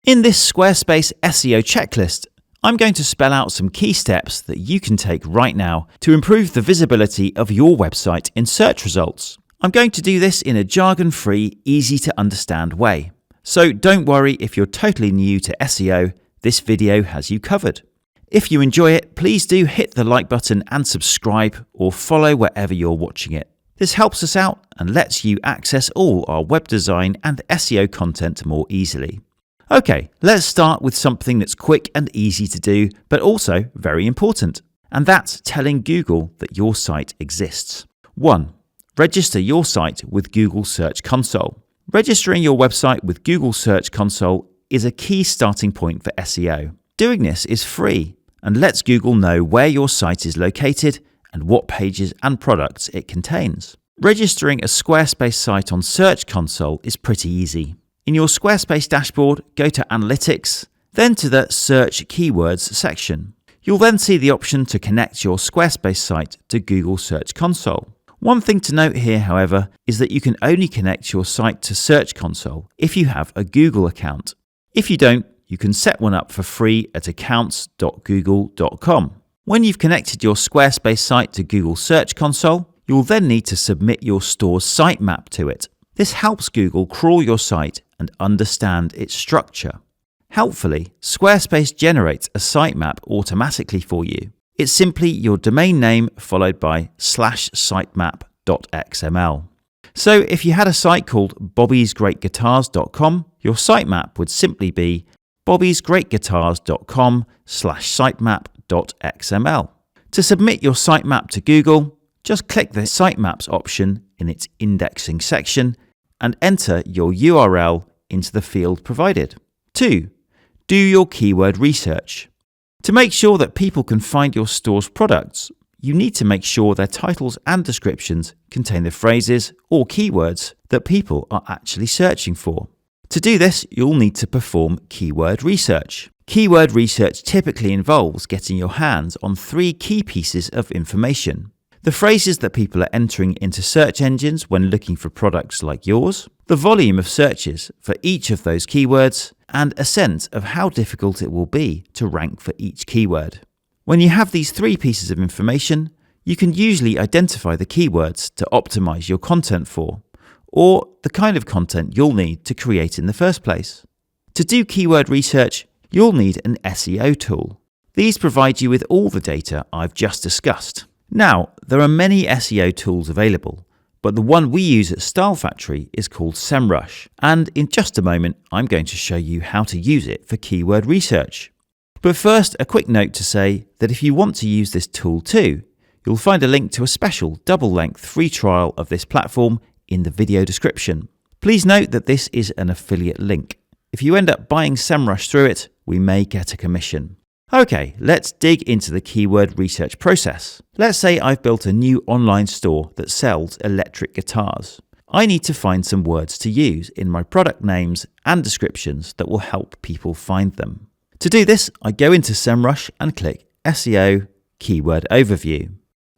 In this Squarespace SEO checklist, I'm going to spell out some key steps that you can take right now to improve the visibility of your website in search results. I'm going to do this in a jargon-free, easy-to-understand way. So don't worry if you're totally new to SEO, this video has you covered. If you enjoy it, please do hit the like button and subscribe or follow wherever you're watching it. This helps us out and lets you access all our web design and SEO content more easily. Okay, let's start with something that's quick and easy to do, but also very important. And that's telling Google that your site exists. 1. Register your site with Google Search Console. Registering your website with Google Search Console is a key starting point for SEO. Doing this is free and lets Google know where your site is located and what pages and products it contains. Registering a Squarespace site on Search Console is pretty easy. In your Squarespace dashboard, go to Analytics, then to the Search Keywords section. You'll then see the option to connect your Squarespace site to Google Search Console. One thing to note here, however, is that you can only connect your site to Search Console if you have a Google account. If you don't, you can set one up for free at accounts.google.com. When you've connected your Squarespace site to Google Search Console, you'll then need to submit your store's sitemap to it. This helps Google crawl your site and understand its structure. Helpfully, Squarespace generates a sitemap automatically for you. It's simply your domain name followed by /sitemap.xml. So if you had a site called bobbysgreatguitars.com, your sitemap would simply be bobbysgreatguitars.com/sitemap.xml. To submit your sitemap to Google, just click the Sitemaps option in its indexing section and enter your URL into the field provided. 2. Do your keyword research. To make sure that people can find your store's products, you need to make sure their titles and descriptions contain the phrases or keywords that people are actually searching for. To do this, you'll need to perform keyword research. Keyword research typically involves getting your hands on 3 key pieces of information: the phrases that people are entering into search engines when looking for products like yours, the volume of searches for each of those keywords, and a sense of how difficult it will be to rank for each keyword. When you have these 3 pieces of information, you can usually identify the keywords to optimize your content for, or the kind of content you'll need to create in the first place. To do keyword research, you'll need an SEO tool. These provide you with all the data I've just discussed. Now, there are many SEO tools available, but the one we use at Style Factory is called Semrush, and in just a moment I'm going to show you how to use it for keyword research. But first, a quick note to say that if you want to use this tool too, you'll find a link to a special double-length free trial of this platform in the video description. Please note that this is an affiliate link. If you end up buying Semrush through it, we may get a commission. Okay, let's dig into the keyword research process. Let's say I've built a new online store that sells electric guitars. I need to find some words to use in my product names and descriptions that will help people find them. To do this, I go into Semrush and click SEO Keyword Overview.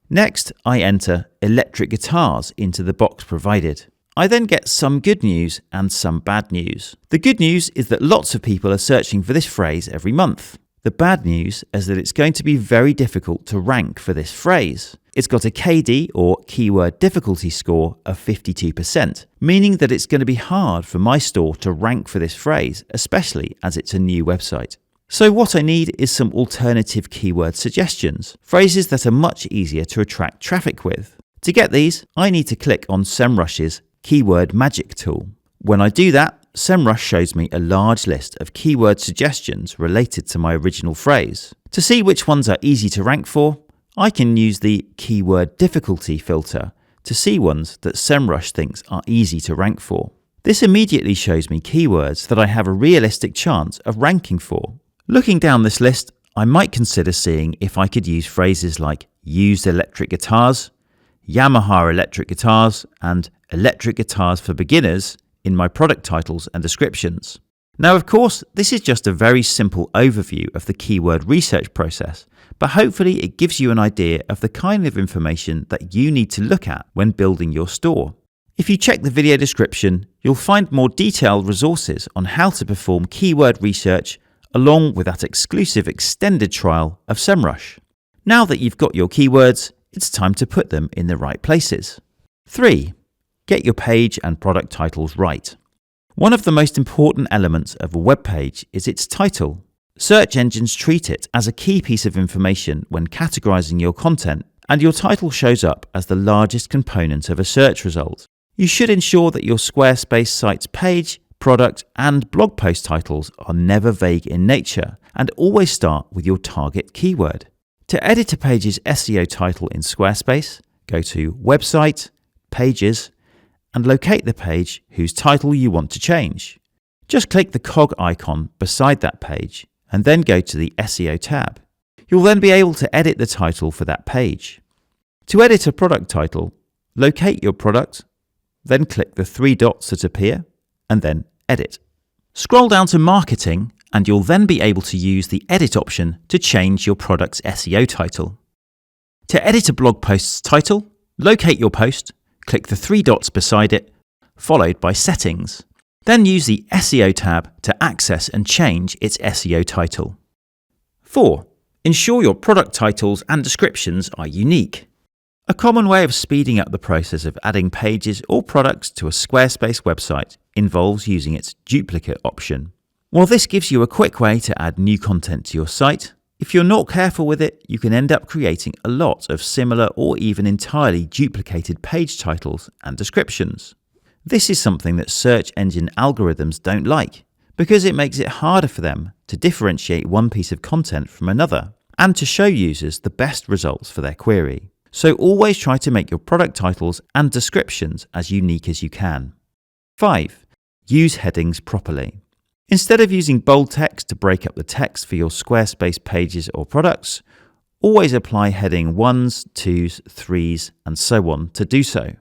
Next, I enter electric guitars into the box provided. I then get some good news and some bad news. The good news is that lots of people are searching for this phrase every month. The bad news is that it's going to be very difficult to rank for this phrase. It's got a KD or keyword difficulty score of 52%, meaning that it's going to be hard for my store to rank for this phrase, especially as it's a new website. So what I need is some alternative keyword suggestions, phrases that are much easier to attract traffic with. To get these, I need to click on Semrush's Keyword Magic tool. When I do that, Semrush shows me a large list of keyword suggestions related to my original phrase. To see which ones are easy to rank for, I can use the keyword difficulty filter to see ones that Semrush thinks are easy to rank for. This immediately shows me keywords that I have a realistic chance of ranking for. Looking down this list, I might consider seeing if I could use phrases like used electric guitars, Yamaha electric guitars, and electric guitars for beginners in my product titles and descriptions. Now, of course, this is just a very simple overview of the keyword research process, but hopefully it gives you an idea of the kind of information that you need to look at when building your store. If you check the video description, you'll find more detailed resources on how to perform keyword research along with that exclusive extended trial of Semrush. Now that you've got your keywords, it's time to put them in the right places. 3. Get your page and product titles right. One of the most important elements of a web page is its title. Search engines treat it as a key piece of information when categorizing your content, and your title shows up as the largest component of a search result. You should ensure that your Squarespace site's page, product, and blog post titles are never vague in nature and always start with your target keyword. To edit a page's SEO title in Squarespace, go to Website, Pages, and locate the page whose title you want to change. Just click the cog icon beside that page and then go to the SEO tab. You'll then be able to edit the title for that page. To edit a product title, locate your product, then click the 3 dots that appear, and then Edit. Scroll down to Marketing, and you'll then be able to use the Edit option to change your product's SEO title. To edit a blog post's title, locate your post, click the 3 dots beside it, followed by Settings. Then use the SEO tab to access and change its SEO title. 4. Ensure your product titles and descriptions are unique. A common way of speeding up the process of adding pages or products to a Squarespace website involves using its duplicate option. While this gives you a quick way to add new content to your site, if you're not careful with it, you can end up creating a lot of similar or even entirely duplicated page titles and descriptions. This is something that search engine algorithms don't like, because it makes it harder for them to differentiate one piece of content from another and to show users the best results for their query. So always try to make your product titles and descriptions as unique as you can. 5. Use headings properly. Instead of using bold text to break up the text for your Squarespace pages or products, always apply heading 1s, 2s, 3s, and so on to do so.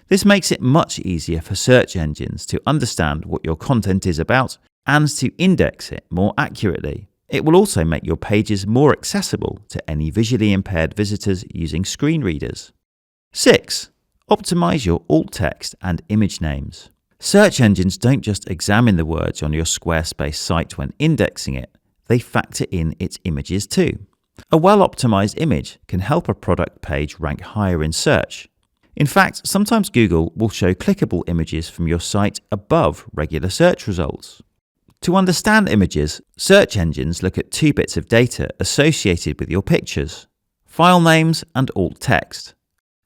This makes it much easier for search engines to understand what your content is about and to index it more accurately. It will also make your pages more accessible to any visually impaired visitors using screen readers. 6. Optimize your alt text and image names. Search engines don't just examine the words on your Squarespace site when indexing it, they factor in its images too. A well-optimized image can help a product page rank higher in search. In fact, sometimes Google will show clickable images from your site above regular search results. To understand images, search engines look at 2 bits of data associated with your pictures: file names and alt text.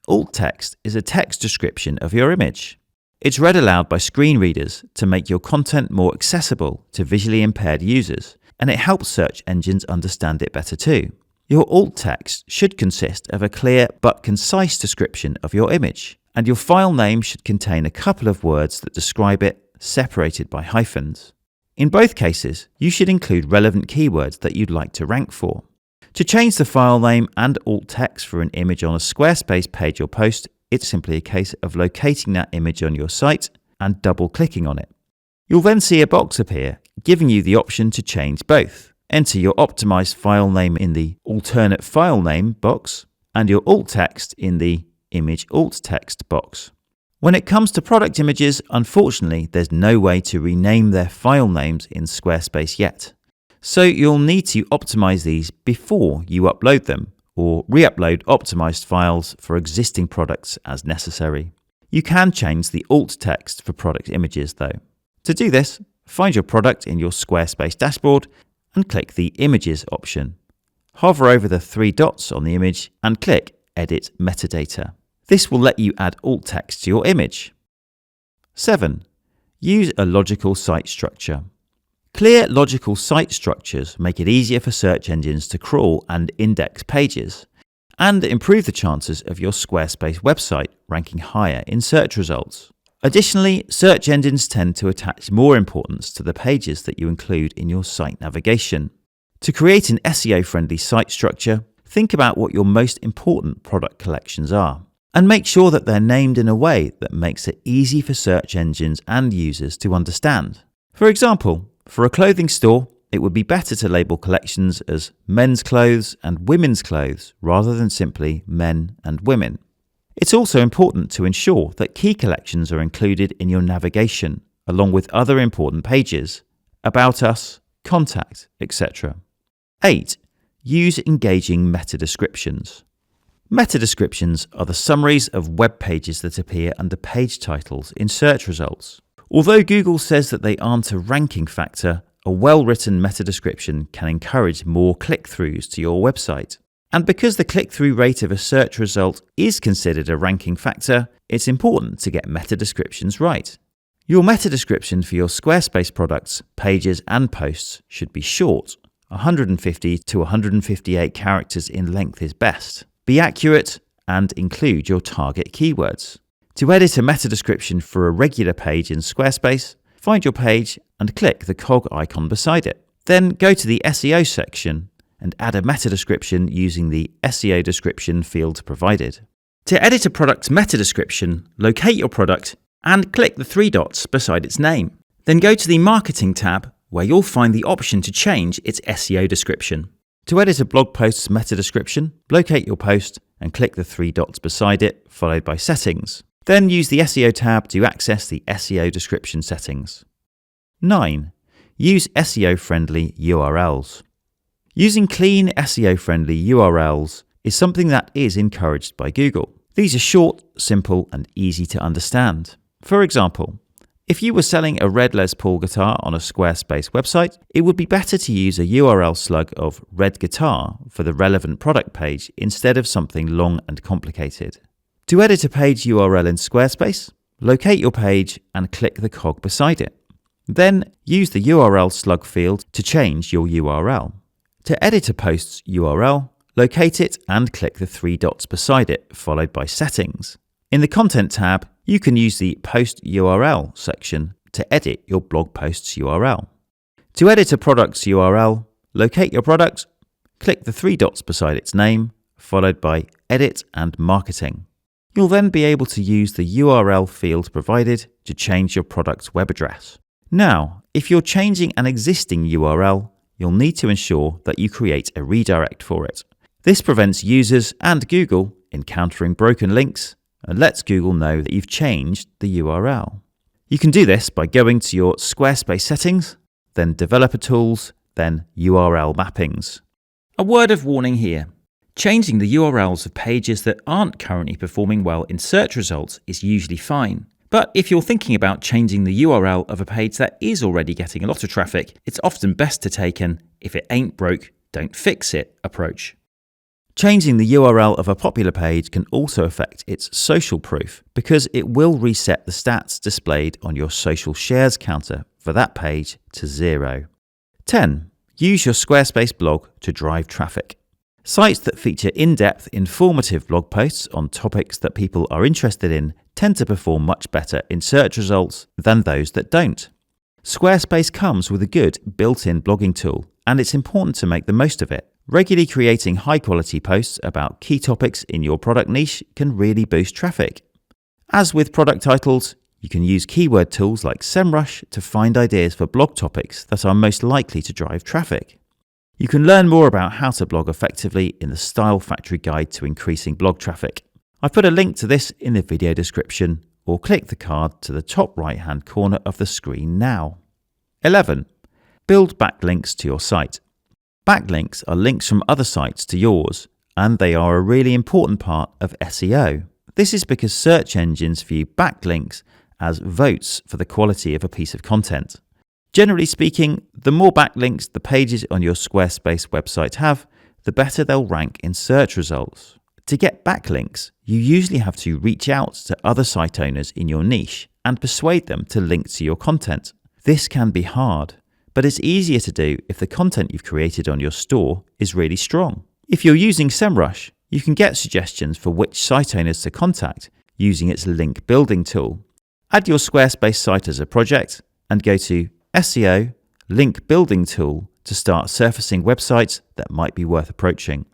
Alt text is a text description of your image. It's read aloud by screen readers to make your content more accessible to visually impaired users, and it helps search engines understand it better too. Your alt text should consist of a clear but concise description of your image, and your file name should contain a couple of words that describe it, separated by hyphens. In both cases, you should include relevant keywords that you'd like to rank for. To change the file name and alt text for an image on a Squarespace page or post, it's simply a case of locating that image on your site and double-clicking on it. You'll then see a box appear, giving you the option to change both. Enter your optimized file name in the alternate file name box and your alt text in the image alt text box. When it comes to product images, unfortunately, there's no way to rename their file names in Squarespace yet. So you'll need to optimize these before you upload them, or re-upload optimized files for existing products as necessary. You can change the alt text for product images though. To do this, find your product in your Squarespace dashboard and click the Images option. Hover over the 3 dots on the image and click Edit Metadata. This will let you add alt text to your image. 7. Use a logical site structure. Clear, logical site structures make it easier for search engines to crawl and index pages, and improve the chances of your Squarespace website ranking higher in search results. Additionally, search engines tend to attach more importance to the pages that you include in your site navigation. To create an SEO-friendly site structure, think about what your most important product collections are, and make sure that they're named in a way that makes it easy for search engines and users to understand. For example, for a clothing store, it would be better to label collections as men's clothes and women's clothes rather than simply men and women. It's also important to ensure that key collections are included in your navigation, along with other important pages, About Us, Contact, etc. 8. Use engaging meta descriptions. Meta descriptions are the summaries of web pages that appear under page titles in search results. Although Google says that they aren't a ranking factor, a well-written meta description can encourage more click-throughs to your website. And because the click-through rate of a search result is considered a ranking factor, it's important to get meta descriptions right. Your meta description for your Squarespace products, pages and posts should be short. 150 to 158 characters in length is best. Be accurate and include your target keywords. To edit a meta description for a regular page in Squarespace, find your page and click the cog icon beside it. Then go to the SEO section and add a meta description using the SEO description field provided. To edit a product's meta description, locate your product and click the 3 dots beside its name. Then go to the Marketing tab, where you'll find the option to change its SEO description. To edit a blog post's meta description, locate your post and click the 3 dots beside it, followed by Settings. Then use the SEO tab to access the SEO description settings. 9. Use SEO-friendly URLs. Using clean SEO-friendly URLs is something that is encouraged by Google. These are short, simple, and easy to understand. For example, if you were selling a red Les Paul guitar on a Squarespace website, it would be better to use a URL slug of red guitar for the relevant product page instead of something long and complicated. To edit a page URL in Squarespace, locate your page and click the cog beside it. Then use the URL slug field to change your URL. To edit a post's URL, locate it and click the 3 dots beside it, followed by Settings. In the Content tab, you can use the Post URL section to edit your blog post's URL. To edit a product's URL, locate your product, click the 3 dots beside its name, followed by Edit and Marketing. You'll then be able to use the URL field provided to change your product's web address. Now, if you're changing an existing URL, you'll need to ensure that you create a redirect for it. This prevents users and Google encountering broken links and lets Google know that you've changed the URL. You can do this by going to your Squarespace settings, then Developer Tools, then URL Mappings. A word of warning here. Changing the URLs of pages that aren't currently performing well in search results is usually fine. But if you're thinking about changing the URL of a page that is already getting a lot of traffic, it's often best to take an "if it ain't broke, don't fix it" approach. Changing the URL of a popular page can also affect its social proof because it will reset the stats displayed on your social shares counter for that page to 0. 10. Use your Squarespace blog to drive traffic. Sites that feature in-depth, informative blog posts on topics that people are interested in tend to perform much better in search results than those that don't. Squarespace comes with a good built-in blogging tool, and it's important to make the most of it. Regularly creating high-quality posts about key topics in your product niche can really boost traffic. As with product titles, you can use keyword tools like Semrush to find ideas for blog topics that are most likely to drive traffic. You can learn more about how to blog effectively in the Style Factory Guide to Increasing Blog Traffic. I've put a link to this in the video description, or click the card to the top right-hand corner of the screen now. 11. Build backlinks to your site. Backlinks are links from other sites to yours, and they are a really important part of SEO. This is because search engines view backlinks as votes for the quality of a piece of content. Generally speaking, the more backlinks the pages on your Squarespace website have, the better they'll rank in search results. To get backlinks, you usually have to reach out to other site owners in your niche and persuade them to link to your content. This can be hard, but it's easier to do if the content you've created on your store is really strong. If you're using Semrush, you can get suggestions for which site owners to contact using its link building tool. Add your Squarespace site as a project and go to SEO Link Building Tool to start surfacing websites that might be worth approaching.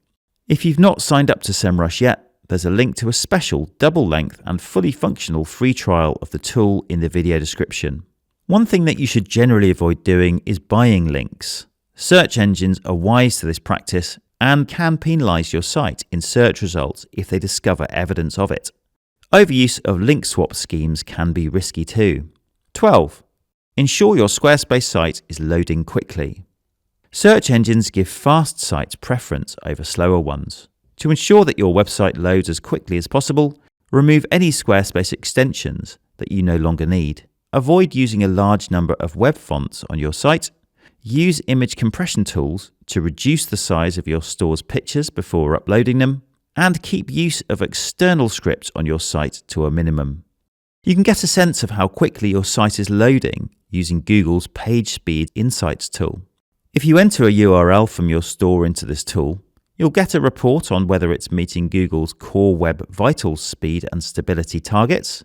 If you've not signed up to Semrush yet, there's a link to a special double-length and fully functional free trial of the tool in the video description. One thing that you should generally avoid doing is buying links. Search engines are wise to this practice and can penalize your site in search results if they discover evidence of it. Overuse of link swap schemes can be risky too. 12. Ensure your Squarespace site is loading quickly. Search engines give fast sites preference over slower ones. To ensure that your website loads as quickly as possible, remove any Squarespace extensions that you no longer need. Avoid using a large number of web fonts on your site. Use image compression tools to reduce the size of your store's pictures before uploading them, and keep use of external scripts on your site to a minimum. You can get a sense of how quickly your site is loading using Google's Page Speed Insights tool. If you enter a URL from your store into this tool, you'll get a report on whether it's meeting Google's Core Web Vitals speed and stability targets,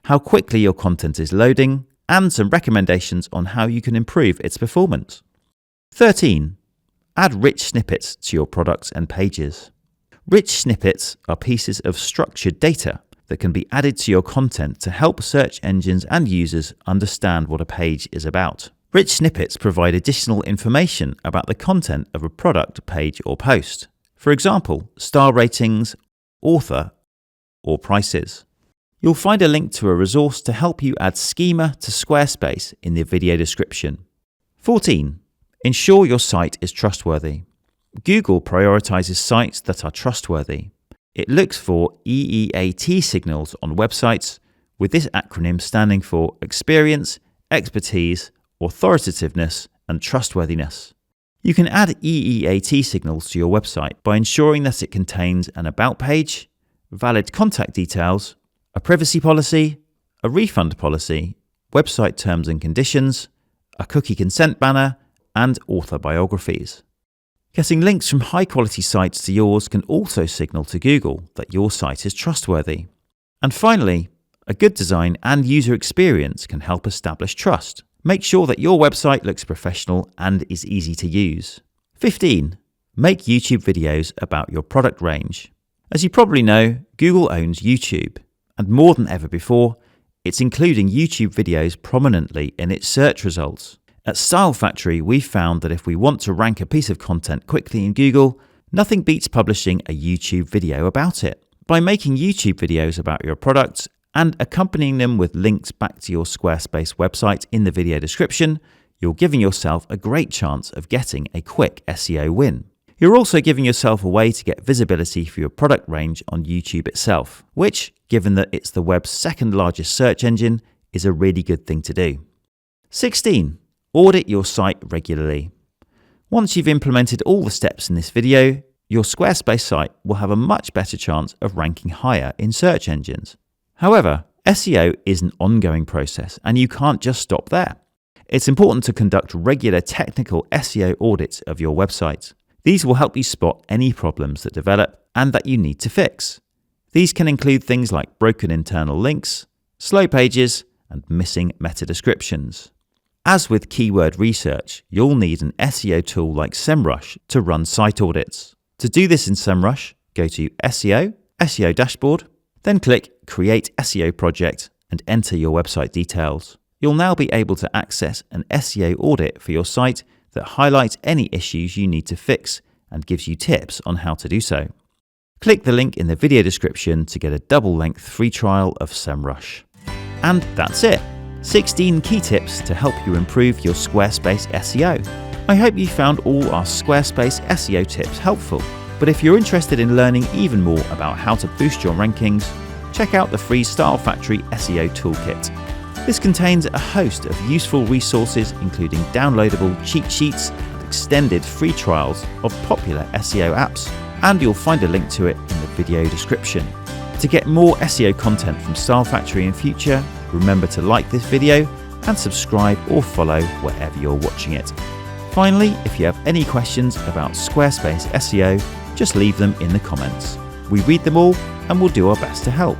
how quickly your content is loading, and some recommendations on how you can improve its performance. 13. Add rich snippets to your products and pages. Rich snippets are pieces of structured data that can be added to your content to help search engines and users understand what a page is about. Rich snippets provide additional information about the content of a product, page, or post. For example, star ratings, author, or prices. You'll find a link to a resource to help you add schema to Squarespace in the video description. 14. Ensure your site is trustworthy. Google prioritizes sites that are trustworthy. It looks for EEAT signals on websites, with this acronym standing for experience, expertise, authoritativeness, and trustworthiness. You can add EEAT signals to your website by ensuring that it contains an about page, valid contact details, a privacy policy, a refund policy, website terms and conditions, a cookie consent banner, and author biographies. Getting links from high-quality sites to yours can also signal to Google that your site is trustworthy. And finally, a good design and user experience can help establish trust. Make sure that your website looks professional and is easy to use. 15. Make YouTube videos about your product range. As you probably know, Google owns YouTube, and more than ever before, it's including YouTube videos prominently in its search results. At Style Factory, we found that if we want to rank a piece of content quickly in Google, nothing beats publishing a YouTube video about it. By making YouTube videos about your products and accompanying them with links back to your Squarespace website in the video description, you're giving yourself a great chance of getting a quick SEO win. You're also giving yourself a way to get visibility for your product range on YouTube itself, which, given that it's the web's second largest search engine, is a really good thing to do. 16. Audit your site regularly. Once you've implemented all the steps in this video, your Squarespace site will have a much better chance of ranking higher in search engines. However, SEO is an ongoing process and you can't just stop there. It's important to conduct regular technical SEO audits of your website. These will help you spot any problems that develop and that you need to fix. These can include things like broken internal links, slow pages, and missing meta descriptions. As with keyword research, you'll need an SEO tool like Semrush to run site audits. To do this in Semrush, go to SEO, SEO Dashboard, then click Create SEO Project and enter your website details. You'll now be able to access an SEO audit for your site that highlights any issues you need to fix and gives you tips on how to do so. Click the link in the video description to get a double-length free trial of Semrush. And that's it. 16 key tips to help you improve your Squarespace SEO. I hope you found all our Squarespace SEO tips helpful. But if you're interested in learning even more about how to boost your rankings, check out the free Style Factory SEO Toolkit. This contains a host of useful resources including downloadable cheat sheets and extended free trials of popular SEO apps, and you'll find a link to it in the video description. To get more SEO content from Style Factory in future, remember to like this video and subscribe or follow wherever you're watching it. Finally, if you have any questions about Squarespace SEO, just leave them in the comments. We read them all and we'll do our best to help.